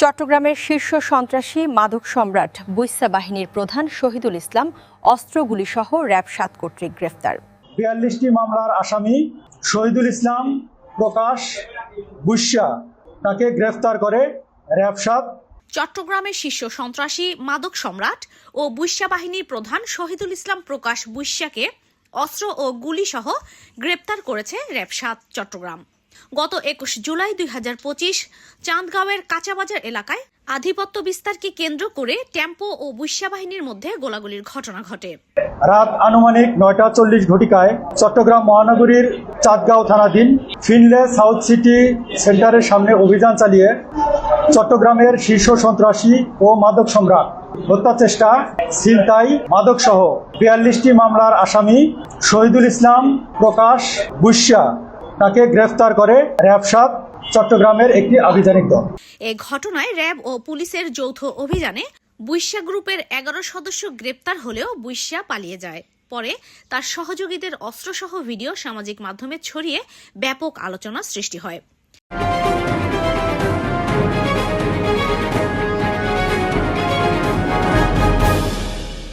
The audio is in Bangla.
চট্টগ্রামের শীর্ষ সন্ত্রাসী মাদক সম্রাট বুইসা বাহিনীর প্রধান শহীদুল ইসলাম অস্ত্রগুলিসহ র‍্যাব ৭ কর্তৃক গ্রেফতার। ৪২টি মামলার আসামি শহীদুল ইসলাম প্রকাশ বুইসা তাকে গ্রেফতার করে র‍্যাব ৭। চট্টগ্রামের শীর্ষ সন্ত্রাসী মাদক সম্রাট ও বুইসা বাহিনীর প্রধান শহীদুল ইসলাম প্রকাশ বুইসাকে অস্ত্র ও গুলিসহ গ্রেপ্তার করেছে র‍্যাব ৭ চট্টগ্রাম। গত ২১ জুলাই ২০২৫ চান্দগাঁওয়ের কাঁচাবাজার এলাকায় আধিপত্য বিস্তারকে কেন্দ্র করে টেম্পো ও বুইসা বাহিনীর মধ্যে গোলাগুলির ঘটনা ঘটে। রাত আনুমানিক ৯টা ৪০ ঘটিকায় চট্টগ্রাম মহানগরীর চাঁদগাঁও থানাধীন ফিনলে সাউথ সিটি সেন্টারের সামনে অভিযান চালিয়ে চট্টগ্রামের শীর্ষ সন্ত্রাসী ও মাদক সম্রাট হত্যা চেষ্টা, ছিনতাই, মাদকসহ ৪২টি মামলার আসামি শহীদুল ইসলাম প্রকাশ বুইসা তাকে গ্রেফতার করে র‍্যাব ৭ চট্টগ্রামের একটি আভিযানিক দল। এ ঘটনায় র‍্যাব ও পুলিশের যৌথ অভিযানে বুইসা গ্রুপের ১১ সদস্য গ্রেপ্তার হলেও বুইসা পালিয়ে যায়। পরে তার সহযোগীদের অস্ত্রসহ ভিডিও সামাজিক মাধ্যমে ছড়িয়ে ব্যাপক আলোচনা সৃষ্টি হয়।